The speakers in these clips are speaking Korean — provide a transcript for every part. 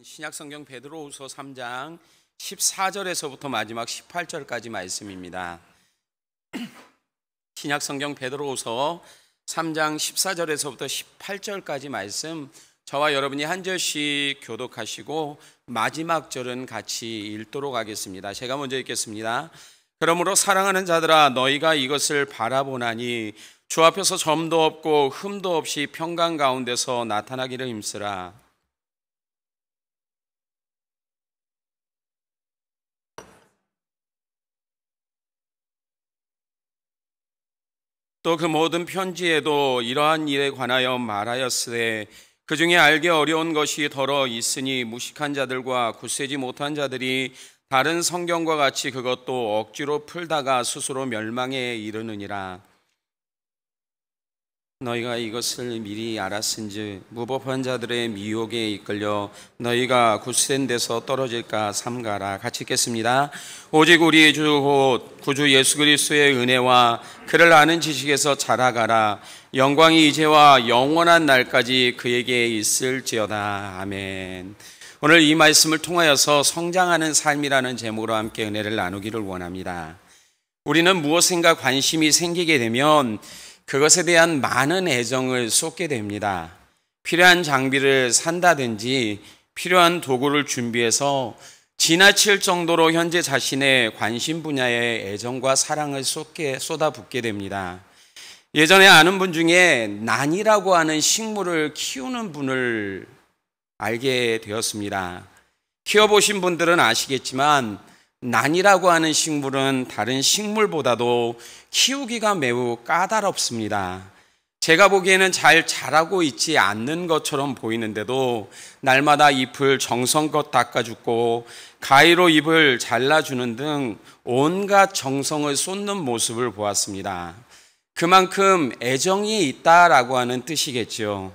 신약성경 베드로후서 3장 14절에서부터 마지막 18절까지 말씀입니다. 신약성경 베드로후서 3장 14절에서부터 18절까지 말씀, 저와 여러분이 한 절씩 교독하시고 마지막 절은 같이 읽도록 하겠습니다. 제가 먼저 읽겠습니다. 그러므로 사랑하는 자들아, 너희가 이것을 바라보나니 주 앞에서 점도 없고 흠도 없이 평강 가운데서 나타나기를 힘쓰라. 또 그 모든 편지에도 이러한 일에 관하여 말하였으되 그 중에 알기 어려운 것이 더러 있으니 무식한 자들과 굳세지 못한 자들이 다른 성경과 같이 그것도 억지로 풀다가 스스로 멸망에 이르느니라. 너희가 이것을 미리 알았은즉 무법한 자들의 미혹에 이끌려 너희가 굳센 데서 떨어질까 삼가라. 같이 읽겠습니다. 오직 우리 주 곧 구주 예수 그리스도의 은혜와 그를 아는 지식에서 자라가라. 영광이 이제와 영원한 날까지 그에게 있을지어다. 아멘. 오늘 이 말씀을 통하여서 성장하는 삶이라는 제목으로 함께 은혜를 나누기를 원합니다. 우리는 무엇인가 관심이 생기게 되면 그것에 대한 많은 애정을 쏟게 됩니다. 필요한 장비를 산다든지 필요한 도구를 준비해서 지나칠 정도로 현재 자신의 관심 분야에 애정과 사랑을 쏟아붓게 됩니다. 예전에 아는 분 중에 난이라고 하는 식물을 키우는 분을 알게 되었습니다. 키워보신 분들은 아시겠지만 난이라고 하는 식물은 다른 식물보다도 키우기가 매우 까다롭습니다. 제가 보기에는 잘 자라고 있지 않는 것처럼 보이는데도 날마다 잎을 정성껏 닦아주고 가위로 잎을 잘라주는 등 온갖 정성을 쏟는 모습을 보았습니다. 그만큼 애정이 있다라고 하는 뜻이겠죠.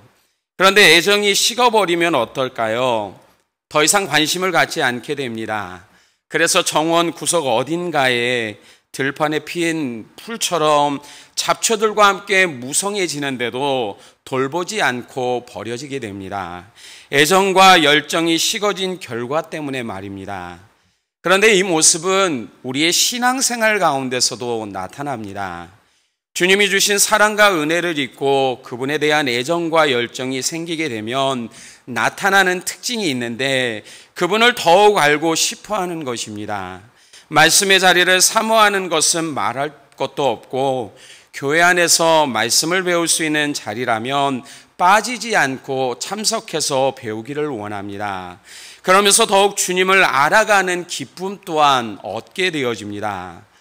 그런데 애정이 식어버리면 어떨까요? 더 이상 관심을 갖지 않게 됩니다. 그래서 정원 구석 어딘가에 들판에 피인 풀처럼 잡초들과 함께 무성해지는데도 돌보지 않고 버려지게 됩니다. 애정과 열정이 식어진 결과 때문에 말입니다. 그런데 이 모습은 우리의 신앙생활 가운데서도 나타납니다. 주님이 주신 사랑과 은혜를 잊고 그분에 대한 애정과 열정이 생기게 되면 나타나는 특징이 있는데 그분을 더욱 알고 싶어 하는 것입니다. 말씀의 자리를 사모하는 것은 말할 것도 없고 교회 안에서 말씀을 배울 수 있는 자리라면 빠지지 않고 참석해서 배우기를 원합니다. 그러면서 더욱 주님을 알아가는 기쁨 또한 얻게 되어집니다.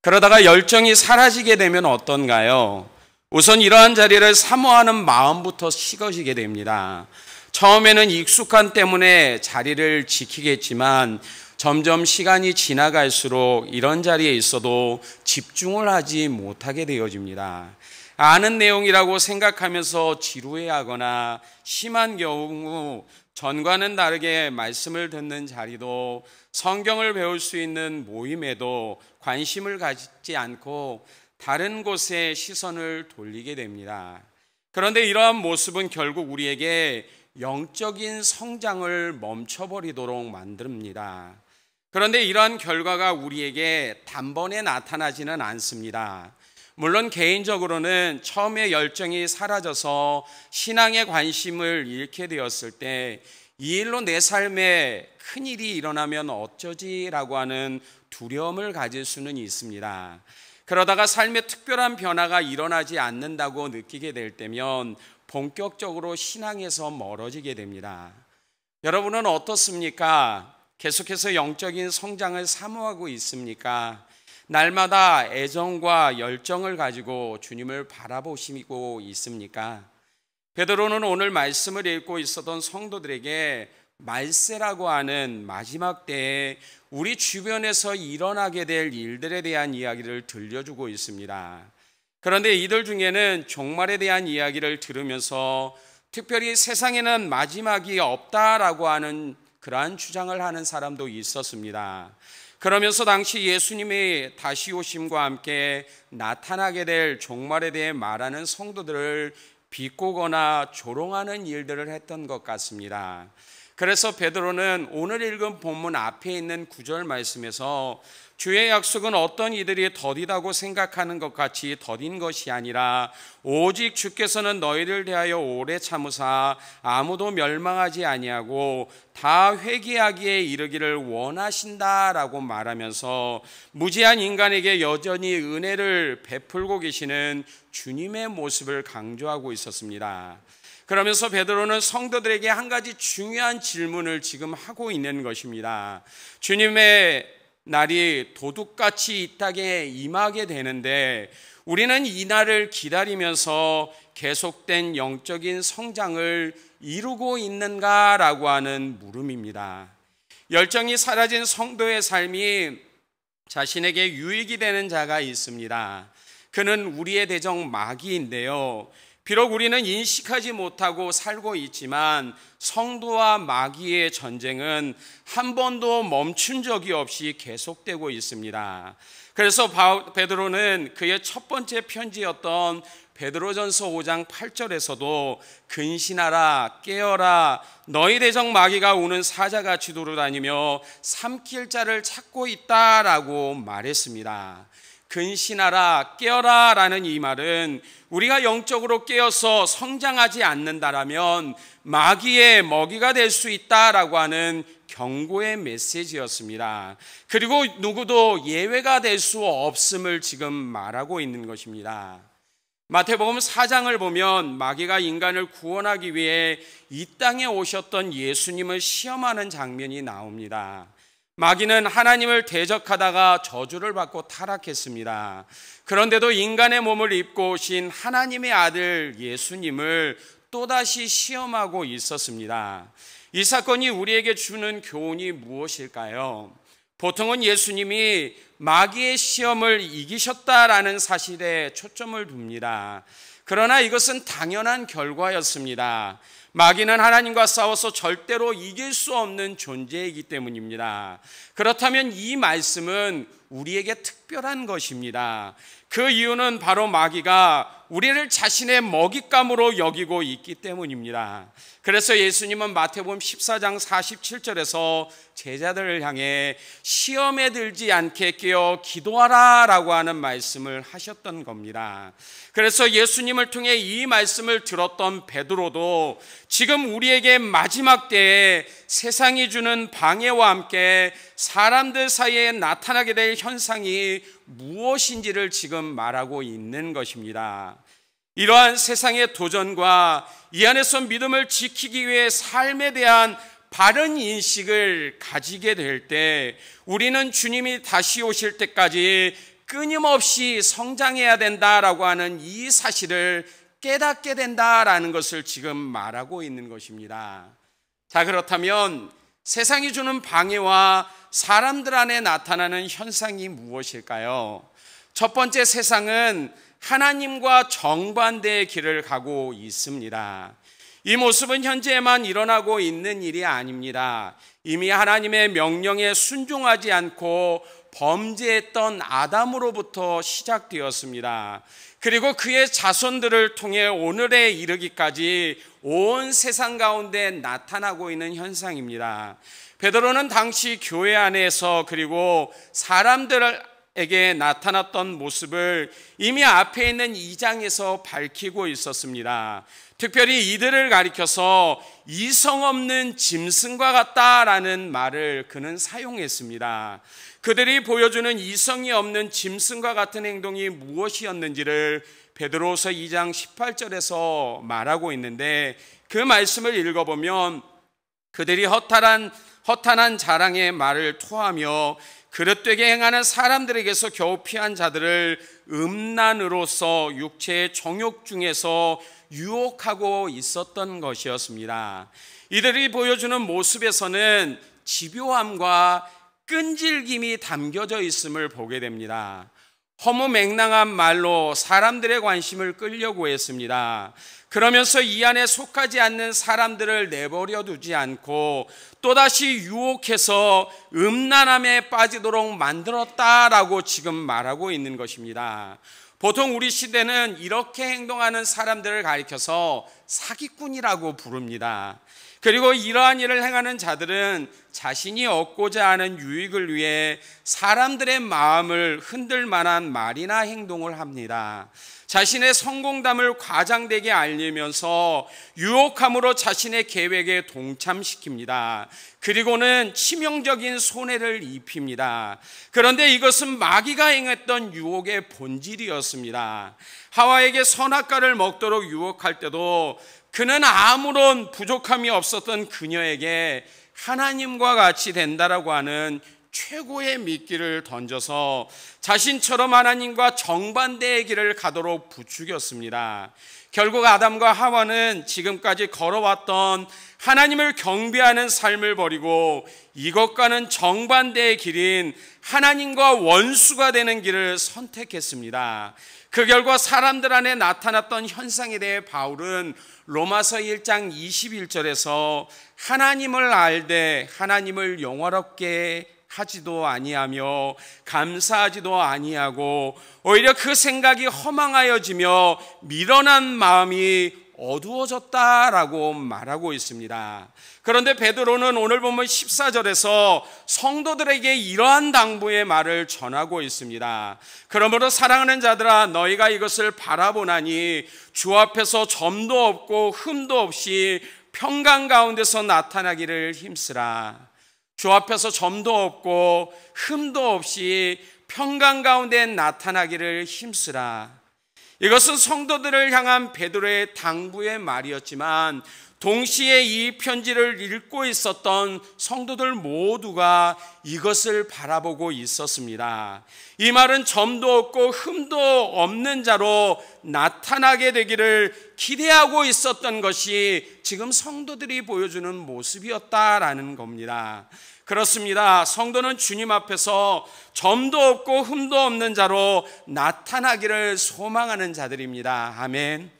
그러다가 열정이 사라지게 되면 어떤가요? 우선 이러한 자리를 사모하는 마음부터 식어지게 됩니다. 처음에는 익숙함 때문에 자리를 지키겠지만 점점 시간이 지나갈수록 이런 자리에 있어도 집중을 하지 못하게 되어집니다. 아는 내용이라고 생각하면서 지루해하거나 심한 경우 전과는 다르게 말씀을 듣는 자리도 성경을 배울 수 있는 모임에도 관심을 갖지 않고 다른 곳에 시선을 돌리게 됩니다. 그런데 이러한 모습은 결국 우리에게 영적인 성장을 멈춰버리도록 만듭니다. 그런데 이러한 결과가 우리에게 단번에 나타나지는 않습니다. 물론 개인적으로는 처음에 열정이 사라져서 신앙에 관심을 잃게 되었을 때 이 일로 내 삶에 큰일이 일어나면 어쩌지라고 하는 두려움을 가질 수는 있습니다. 그러다가 삶에 특별한 변화가 일어나지 않는다고 느끼게 될 때면 본격적으로 신앙에서 멀어지게 됩니다. 여러분은 어떻습니까? 계속해서 영적인 성장을 사모하고 있습니까? 날마다 애정과 열정을 가지고 주님을 바라보시고 있습니까? 베드로는 오늘 말씀을 읽고 있었던 성도들에게 말세라고 하는 마지막 때에 우리 주변에서 일어나게 될 일들에 대한 이야기를 들려주고 있습니다. 그런데 이들 중에는 종말에 대한 이야기를 들으면서 특별히 세상에는 마지막이 없다라고 하는 그러한 주장을 하는 사람도 있었습니다. 그러면서 당시 예수님의 다시 오심과 함께 나타나게 될 종말에 대해 말하는 성도들을 비꼬거나 조롱하는 일들을 했던 것 같습니다. 그래서 베드로는 오늘 읽은 본문 앞에 있는 9절 말씀에서 주의 약속은 어떤 이들이 더디다고 생각하는 것 같이 더딘 것이 아니라 오직 주께서는 너희를 대하여 오래 참으사 아무도 멸망하지 아니하고 다 회개하기에 이르기를 원하신다라고 말하면서 무지한 인간에게 여전히 은혜를 베풀고 계시는 주님의 모습을 강조하고 있었습니다. 그러면서 베드로는 성도들에게 한 가지 중요한 질문을 지금 하고 있는 것입니다. 주님의 날이 도둑같이 이 땅에 임하게 되는데 우리는 이 날을 기다리면서 계속된 영적인 성장을 이루고 있는가라고 하는 물음입니다. 열정이 사라진 성도의 삶이 자신에게 유익이 되는 자가 있습니다. 그는 우리의 대적 마귀인데요. 비록 우리는 인식하지 못하고 살고 있지만 성도와 마귀의 전쟁은 한 번도 멈춘 적이 없이 계속되고 있습니다. 그래서 베드로는 그의 첫 번째 편지였던 베드로전서 5장 8절에서도 근신하라 깨어라 너희 대적 마귀가 우는 사자같이 돌아다니며 삼킬 자를 찾고 있다라고 말했습니다. 근신하라 깨어라 라는 이 말은 우리가 영적으로 깨어서 성장하지 않는다라면 마귀의 먹이가 될 수 있다라고 하는 경고의 메시지였습니다. 그리고 누구도 예외가 될 수 없음을 지금 말하고 있는 것입니다. 마태복음 4장을 보면 마귀가 인간을 구원하기 위해 이 땅에 오셨던 예수님을 시험하는 장면이 나옵니다. 마귀는 하나님을 대적하다가 저주를 받고 타락했습니다. 그런데도 인간의 몸을 입고 오신 하나님의 아들 예수님을 또다시 시험하고 있었습니다. 이 사건이 우리에게 주는 교훈이 무엇일까요? 보통은 예수님이 마귀의 시험을 이기셨다라는 사실에 초점을 둡니다. 그러나 이것은 당연한 결과였습니다. 마귀는 하나님과 싸워서 절대로 이길 수 없는 존재이기 때문입니다. 그렇다면 이 말씀은 우리에게 특별한 것입니다. 그 이유는 바로 마귀가 우리를 자신의 먹잇감으로 여기고 있기 때문입니다. 그래서 예수님은 마태복음 14장 47절에서 제자들을 향해 시험에 들지 않게 깨어 기도하라 라고 하는 말씀을 하셨던 겁니다. 그래서 예수님을 통해 이 말씀을 들었던 베드로도 지금 우리에게 마지막 때에 세상이 주는 방해와 함께 사람들 사이에 나타나게 될 현상이 무엇인지를 지금 말하고 있는 것입니다. 이러한 세상의 도전과 이 안에서 믿음을 지키기 위해 삶에 대한 바른 인식을 가지게 될 때 우리는 주님이 다시 오실 때까지 끊임없이 성장해야 된다라고 하는 이 사실을 깨닫게 된다라는 것을 지금 말하고 있는 것입니다. 자, 그렇다면 세상이 주는 방해와 사람들 안에 나타나는 현상이 무엇일까요? 첫 번째, 세상은 하나님과 정반대의 길을 가고 있습니다. 이 모습은 현재에만 일어나고 있는 일이 아닙니다. 이미 하나님의 명령에 순종하지 않고 범죄했던 아담으로부터 시작되었습니다. 그리고 그의 자손들을 통해 오늘에 이르기까지 온 세상 가운데 나타나고 있는 현상입니다. 베드로는 당시 교회 안에서 그리고 사람들에게 나타났던 모습을 이미 앞에 있는 2장에서 밝히고 있었습니다. 특별히 이들을 가리켜서 이성 없는 짐승과 같다라는 말을 그는 사용했습니다. 그들이 보여주는 이성이 없는 짐승과 같은 행동이 무엇이었는지를 베드로서 2장 18절에서 말하고 있는데 그 말씀을 읽어보면 그들이 허탄한 자랑의 말을 토하며 그릇되게 행하는 사람들에게서 겨우 피한 자들을 음란으로서 육체의 정욕 중에서 유혹하고 있었던 것이었습니다. 이들이 보여주는 모습에서는 집요함과 끈질김이 담겨져 있음을 보게 됩니다. 허무맹랑한 말로 사람들의 관심을 끌려고 했습니다. 그러면서 이 안에 속하지 않는 사람들을 내버려 두지 않고 또다시 유혹해서 음란함에 빠지도록 만들었다라고 지금 말하고 있는 것입니다. 보통 우리 시대는 이렇게 행동하는 사람들을 가리켜서 사기꾼이라고 부릅니다. 그리고 이러한 일을 행하는 자들은 자신이 얻고자 하는 유익을 위해 사람들의 마음을 흔들 만한 말이나 행동을 합니다. 자신의 성공담을 과장되게 알리면서 유혹함으로 자신의 계획에 동참시킵니다. 그리고는 치명적인 손해를 입힙니다. 그런데 이것은 마귀가 행했던 유혹의 본질이었습니다. 하와에게 선악과를 먹도록 유혹할 때도 그는 아무런 부족함이 없었던 그녀에게 하나님과 같이 된다라고 하는 최고의 미끼를 던져서 자신처럼 하나님과 정반대의 길을 가도록 부추겼습니다. 결국 아담과 하와는 지금까지 걸어왔던 하나님을 경배하는 삶을 버리고 이것과는 정반대의 길인 하나님과 원수가 되는 길을 선택했습니다. 그 결과 사람들 안에 나타났던 현상에 대해 바울은 로마서 1장 21절에서 하나님을 알되 하나님을 영화롭게 하지도 아니하며 감사하지도 아니하고 오히려 그 생각이 허망하여지며 미련한 마음이 어두워졌다라고 말하고 있습니다. 그런데 베드로는 오늘 보면 14절에서 성도들에게 이러한 당부의 말을 전하고 있습니다. 그러므로 사랑하는 자들아 너희가 이것을 바라보나니 주 앞에서 점도 없고 흠도 없이 평강 가운데서 나타나기를 힘쓰라. 주 앞에서 점도 없고 흠도 없이 평강 가운데 나타나기를 힘쓰라. 이것은 성도들을 향한 베드로의 당부의 말이었지만 동시에 이 편지를 읽고 있었던 성도들 모두가 이것을 바라보고 있었습니다. 이 말은 점도 없고 흠도 없는 자로 나타나게 되기를 기대하고 있었던 것이 지금 성도들이 보여주는 모습이었다라는 겁니다. 그렇습니다. 성도는 주님 앞에서 점도 없고 흠도 없는 자로 나타나기를 소망하는 자들입니다. 아멘.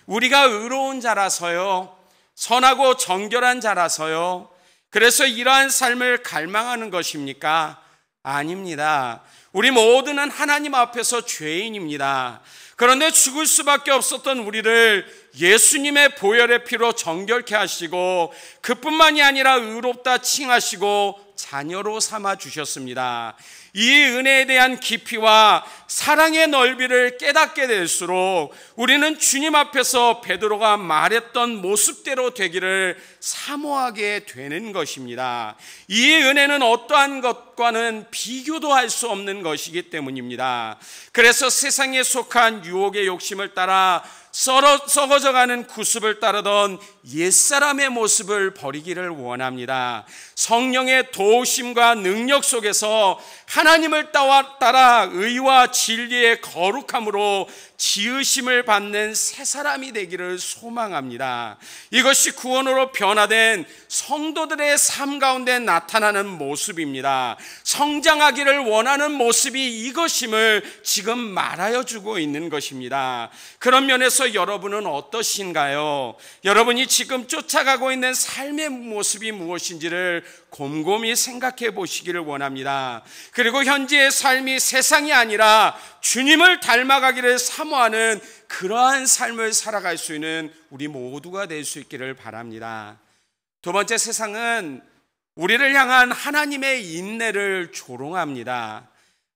우리가 의로운 자라서요, 선하고 정결한 자라서요, 그래서 이러한 삶을 갈망하는 것입니까? 아닙니다. 우리 모두는 하나님 앞에서 죄인입니다. 그런데 죽을 수밖에 없었던 우리를 예수님의 보혈의 피로 정결케 하시고 그뿐만이 아니라 의롭다 칭하시고 자녀로 삼아 주셨습니다. 이 은혜에 대한 깊이와 사랑의 넓이를 깨닫게 될수록 우리는 주님 앞에서 베드로가 말했던 모습대로 되기를 사모하게 되는 것입니다. 이 은혜는 어떠한 것과는 비교도 할 수 없는 것이기 때문입니다. 그래서 세상에 속한 유혹의 욕심을 따라 썩어져가는 구습을 따르던 옛사람의 모습을 버리기를 원합니다. 성령의 도우심과 능력 속에서 하나님을 따라 의와 진리의 거룩함으로 지으심을 받는 새 사람이 되기를 소망합니다. 이것이 구원으로 변화된 성도들의 삶 가운데 나타나는 모습입니다. 성장하기를 원하는 모습이 이것임을 지금 말하여 주고 있는 것입니다. 그런 면에서 여러분은 어떠신가요? 여러분이 지금 쫓아가고 있는 삶의 모습이 무엇인지를 곰곰이 생각해 보시기를 원합니다. 그리고 현재의 삶이 세상이 아니라 주님을 닮아가기를 사모하는 그러한 삶을 살아갈 수 있는 우리 모두가 될 수 있기를 바랍니다. 두 번째, 세상은 우리를 향한 하나님의 인내를 조롱합니다.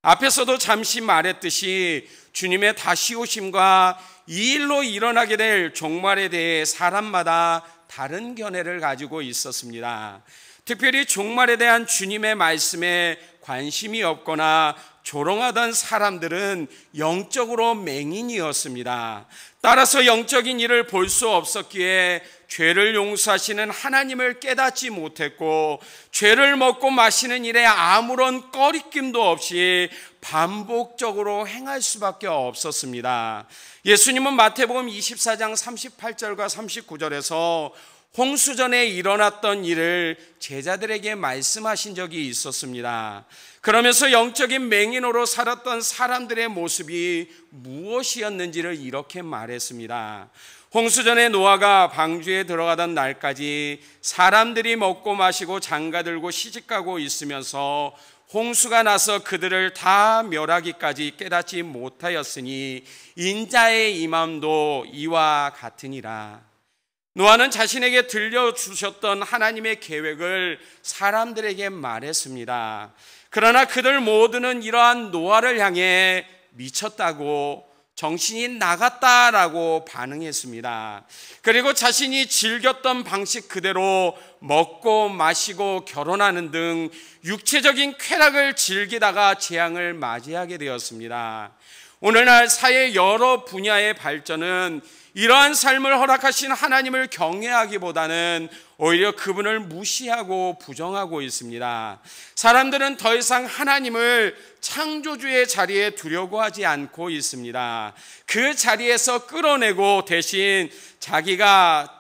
앞에서도 잠시 말했듯이 주님의 다시 오심과 이 일로 일어나게 될 종말에 대해 사람마다 다른 견해를 가지고 있었습니다. 특별히 종말에 대한 주님의 말씀에 관심이 없거나 조롱하던 사람들은 영적으로 맹인이었습니다. 따라서 영적인 일을 볼 수 없었기에 죄를 용서하시는 하나님을 깨닫지 못했고 죄를 먹고 마시는 일에 아무런 꺼리낌도 없이 반복적으로 행할 수밖에 없었습니다. 예수님은 마태복음 24장 38절과 39절에서 홍수전에 일어났던 일을 제자들에게 말씀하신 적이 있었습니다. 그러면서 영적인 맹인으로 살았던 사람들의 모습이 무엇이었는지를 이렇게 말했습니다. 홍수전에 노아가 방주에 들어가던 날까지 사람들이 먹고 마시고 장가들고 시집가고 있으면서 홍수가 나서 그들을 다 멸하기까지 깨닫지 못하였으니 인자의 임함도 이와 같으니라. 노아는 자신에게 들려주셨던 하나님의 계획을 사람들에게 말했습니다. 그러나 그들 모두는 이러한 노아를 향해 미쳤다고, 정신이 나갔다라고 반응했습니다. 그리고 자신이 즐겼던 방식 그대로 먹고 마시고 결혼하는 등 육체적인 쾌락을 즐기다가 재앙을 맞이하게 되었습니다. 오늘날 사회 여러 분야의 발전은 이러한 삶을 허락하신 하나님을 경외하기보다는 오히려 그분을 무시하고 부정하고 있습니다. 사람들은 더 이상 하나님을 창조주의 자리에 두려고 하지 않고 있습니다. 그 자리에서 끌어내고 대신 자기가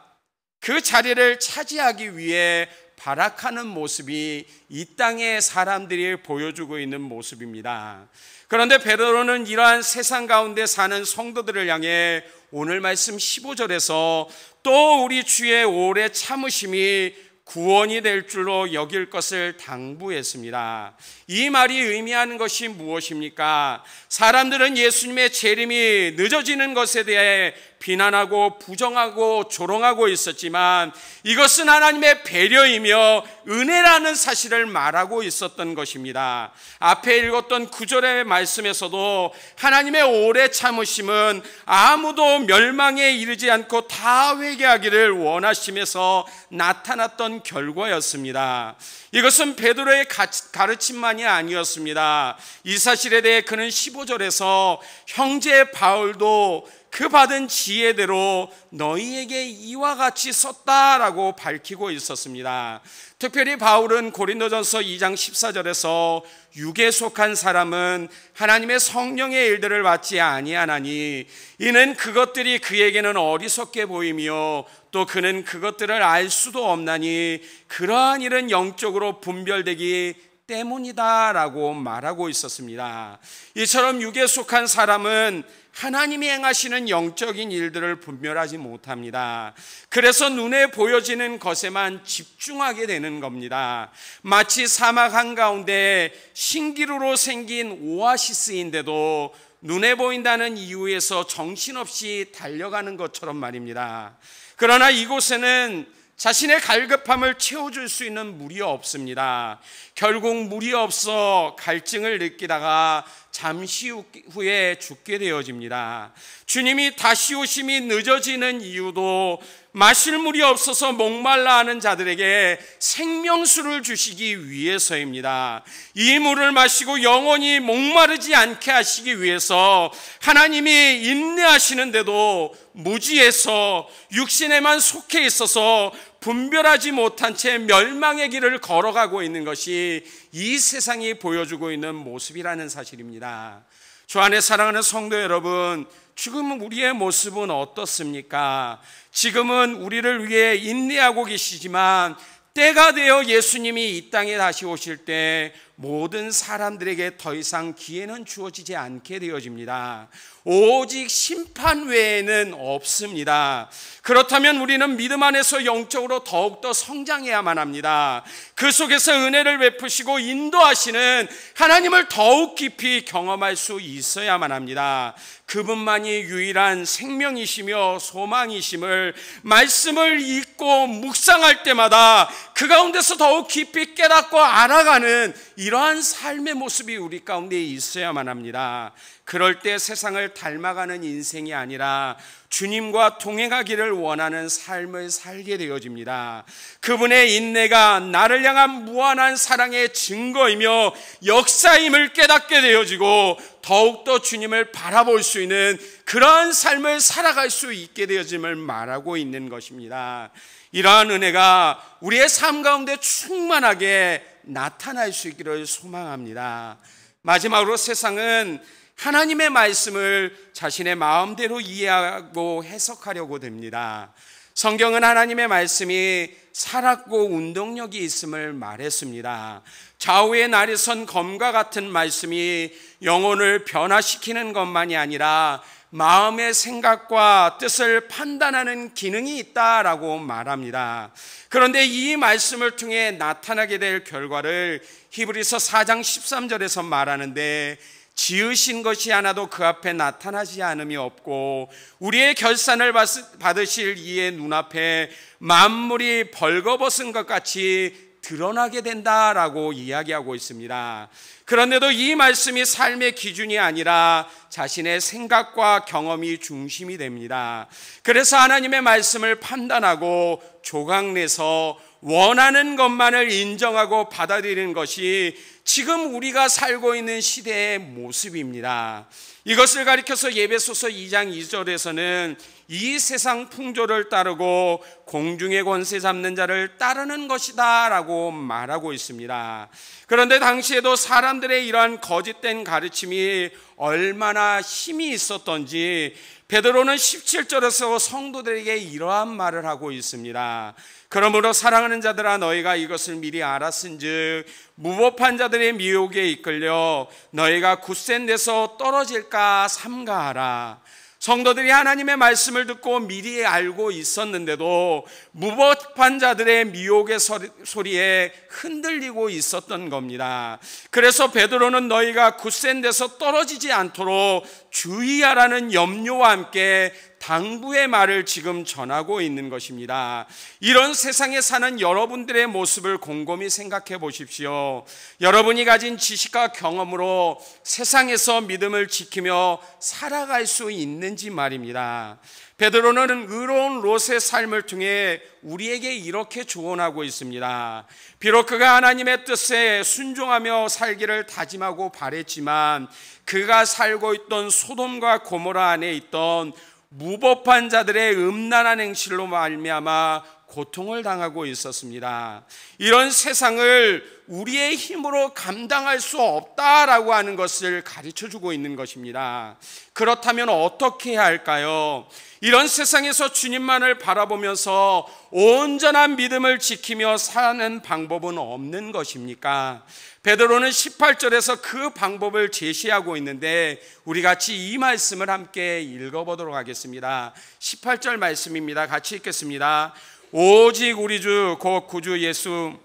그 자리를 차지하기 위해 발악하는 모습이 이 땅의 사람들이 보여주고 있는 모습입니다. 그런데 베드로는 이러한 세상 가운데 사는 성도들을 향해 오늘 말씀 15절에서 또 우리 주의 오래 참으심이 구원이 될 줄로 여길 것을 당부했습니다. 이 말이 의미하는 것이 무엇입니까? 사람들은 예수님의 재림이 늦어지는 것에 대해 비난하고 부정하고 조롱하고 있었지만 이것은 하나님의 배려이며 은혜라는 사실을 말하고 있었던 것입니다. 앞에 읽었던 9절의 말씀에서도 하나님의 오래 참으심은 아무도 멸망에 이르지 않고 다 회개하기를 원하심에서 나타났던 결과였습니다. 이것은 베드로의 가르침만이 아니었습니다. 이 사실에 대해 그는 15절에서 형제 바울도 그 받은 지혜대로 너희에게 이와 같이 썼다라고 밝히고 있었습니다. 특별히 바울은 고린도전서 2장 14절에서 육에 속한 사람은 하나님의 성령의 일들을 받지 아니하나니 이는 그것들이 그에게는 어리석게 보이며 또 그는 그것들을 알 수도 없나니 그러한 일은 영적으로 분별되기 때문이다 라고 말하고 있었습니다. 이처럼 육에 속한 사람은 하나님이 행하시는 영적인 일들을 분별하지 못합니다. 그래서 눈에 보여지는 것에만 집중하게 되는 겁니다. 마치 사막 한가운데 신기루로 생긴 오아시스인데도 눈에 보인다는 이유에서 정신없이 달려가는 것처럼 말입니다. 그러나 이곳에는 자신의 갈급함을 채워줄 수 있는 물이 없습니다. 결국 물이 없어 갈증을 느끼다가 잠시 후에 죽게 되어집니다. 주님이 다시 오심이 늦어지는 이유도 마실 물이 없어서 목말라 하는 자들에게 생명수를 주시기 위해서입니다. 이 물을 마시고 영원히 목마르지 않게 하시기 위해서 하나님이 인내하시는데도 무지해서 육신에만 속해 있어서 분별하지 못한 채 멸망의 길을 걸어가고 있는 것이 이 세상이 보여주고 있는 모습이라는 사실입니다. 주 안에 사랑하는 성도 여러분, 지금 우리의 모습은 어떻습니까? 지금은 우리를 위해 인내하고 계시지만 때가 되어 예수님이 이 땅에 다시 오실 때 모든 사람들에게 더 이상 기회는 주어지지 않게 되어집니다. 오직 심판 외에는 없습니다. 그렇다면 우리는 믿음 안에서 영적으로 더욱더 성장해야만 합니다. 그 속에서 은혜를 베푸시고 인도하시는 하나님을 더욱 깊이 경험할 수 있어야만 합니다. 그분만이 유일한 생명이시며 소망이심을 말씀을 읽고 묵상할 때마다 그 가운데서 더욱 깊이 깨닫고 알아가는 이러한 삶의 모습이 우리 가운데 있어야만 합니다. 그럴 때 세상을 닮아가는 인생이 아니라 주님과 동행하기를 원하는 삶을 살게 되어집니다. 그분의 인내가 나를 향한 무한한 사랑의 증거이며 역사임을 깨닫게 되어지고 더욱더 주님을 바라볼 수 있는 그러한 삶을 살아갈 수 있게 되어짐을 말하고 있는 것입니다. 이러한 은혜가 우리의 삶 가운데 충만하게 나타날 수 있기를 소망합니다. 마지막으로 세상은 하나님의 말씀을 자신의 마음대로 이해하고 해석하려고 됩니다. 성경은 하나님의 말씀이 살았고 운동력이 있음을 말했습니다. 좌우의 날이 선 검과 같은 말씀이 영혼을 변화시키는 것만이 아니라 마음의 생각과 뜻을 판단하는 기능이 있다라고 말합니다. 그런데 이 말씀을 통해 나타나게 될 결과를 히브리서 4장 13절에서 말하는데, 지으신 것이 하나도 그 앞에 나타나지 않음이 없고 우리의 결산을 받으실 이의 눈앞에 만물이 벌거벗은 것 같이 드러나게 된다라고 이야기하고 있습니다. 그런데도 이 말씀이 삶의 기준이 아니라 자신의 생각과 경험이 중심이 됩니다. 그래서 하나님의 말씀을 판단하고 조각내서 원하는 것만을 인정하고 받아들이는 것이 지금 우리가 살고 있는 시대의 모습입니다. 이것을 가리켜서 에베소서 2장 2절에서는 이 세상 풍조를 따르고 공중의 권세 잡는 자를 따르는 것이다 라고 말하고 있습니다. 그런데 당시에도 사람들의 이러한 거짓된 가르침이 얼마나 힘이 있었던지 베드로는 17절에서 성도들에게 이러한 말을 하고 있습니다. 그러므로 사랑하는 자들아, 너희가 이것을 미리 알았은즉 무법한 자들의 미혹에 이끌려 너희가 굳센 데서 떨어질까 삼가하라. 성도들이 하나님의 말씀을 듣고 미리 알고 있었는데도 무법한 자들의 미혹의 소리에 흔들리고 있었던 겁니다. 그래서 베드로는 너희가 굳센 데서 떨어지지 않도록 주의하라는 염려와 함께 당부의 말을 지금 전하고 있는 것입니다. 이런 세상에 사는 여러분들의 모습을 곰곰이 생각해 보십시오. 여러분이 가진 지식과 경험으로 세상에서 믿음을 지키며 살아갈 수 있는지 말입니다. 베드로는 의로운 롯의 삶을 통해 우리에게 이렇게 조언하고 있습니다. 비록 그가 하나님의 뜻에 순종하며 살기를 다짐하고 바랬지만 그가 살고 있던 소돔과 고모라 안에 있던 무법한 자들의 음란한 행실로 말미암아 고통을 당하고 있었습니다. 이런 세상을 우리의 힘으로 감당할 수 없다라고 하는 것을 가르쳐주고 있는 것입니다. 그렇다면 어떻게 해야 할까요? 이런 세상에서 주님만을 바라보면서 온전한 믿음을 지키며 사는 방법은 없는 것입니까? 베드로는 18절에서 그 방법을 제시하고 있는데 우리 같이 이 말씀을 함께 읽어보도록 하겠습니다. 18절 말씀입니다. 같이 읽겠습니다. 오직 우리 주 곧 구주 예수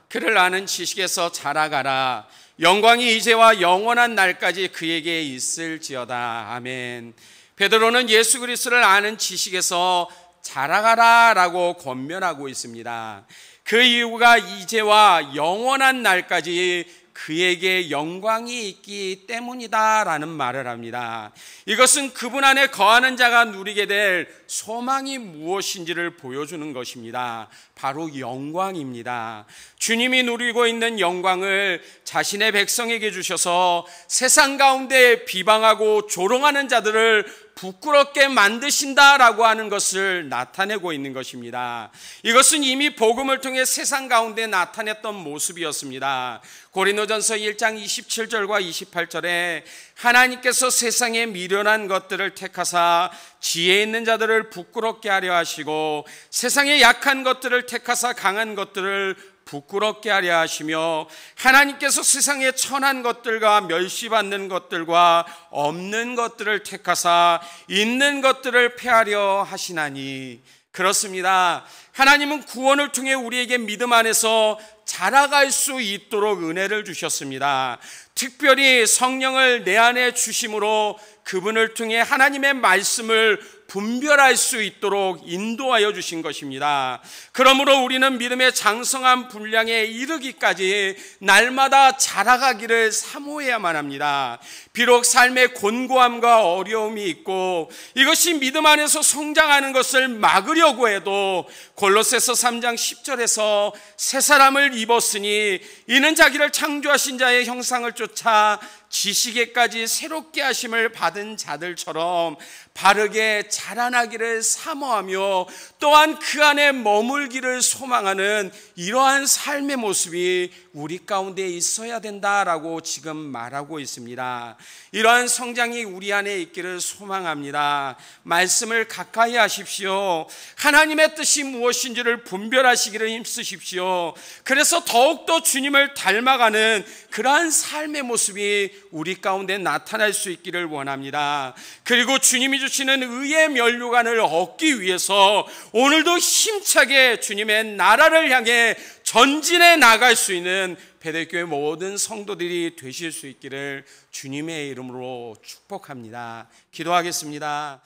그를 아는 지식에서 자라가라. 영광이 이제와 영원한 날까지 그에게 있을지어다. 아멘. 베드로는 예수 그리스도를 아는 지식에서 자라가라 라고 권면하고 있습니다. 그 이유가 이제와 영원한 날까지 그에게 영광이 있기 때문이다 라는 말을 합니다. 이것은 그분 안에 거하는 자가 누리게 될 소망이 무엇인지를 보여주는 것입니다. 바로 영광입니다. 주님이 누리고 있는 영광을 자신의 백성에게 주셔서 세상 가운데 비방하고 조롱하는 자들을 부끄럽게 만드신다라고 하는 것을 나타내고 있는 것입니다. 이것은 이미 복음을 통해 세상 가운데 나타냈던 모습이었습니다. 고린도전서 1장 27절과 28절에 하나님께서 세상에 미련한 것들을 택하사 지혜 있는 자들을 부끄럽게 하려 하시고 세상에 약한 것들을 택하사 강한 것들을 부끄럽게 하려 하시며 하나님께서 세상에 천한 것들과 멸시받는 것들과 없는 것들을 택하사 있는 것들을 폐하려 하시나니. 그렇습니다. 하나님은 구원을 통해 우리에게 믿음 안에서 자라갈 수 있도록 은혜를 주셨습니다. 특별히 성령을 내 안에 주심으로 그분을 통해 하나님의 말씀을 분별할 수 있도록 인도하여 주신 것입니다. 그러므로 우리는 믿음의 장성한 분량에 이르기까지 날마다 자라가기를 사모해야만 합니다. 비록 삶의 곤고함과 어려움이 있고 이것이 믿음 안에서 성장하는 것을 막으려고 해도 골로새서 3장 10절에서 새 사람을 입었으니 이는 자기를 창조하신 자의 형상을 쫓아 지식에까지 새롭게 하심을 받은 자들처럼 바르게 자라나기를 사모하며 또한 그 안에 머물기를 소망하는 이러한 삶의 모습이 우리 가운데 있어야 된다라고 지금 말하고 있습니다. 이러한 성장이 우리 안에 있기를 소망합니다. 말씀을 가까이 하십시오. 하나님의 뜻이 무엇인지를 분별하시기를 힘쓰십시오. 그래서 더욱더 주님을 닮아가는 그러한 삶의 모습이 우리 가운데 나타날 수 있기를 원합니다. 그리고 주님이 주시는 의의 면류관을 얻기 위해서 오늘도 힘차게 주님의 나라를 향해 전진해 나갈 수 있는 베델교회 모든 성도들이 되실 수 있기를 주님의 이름으로 축복합니다. 기도하겠습니다.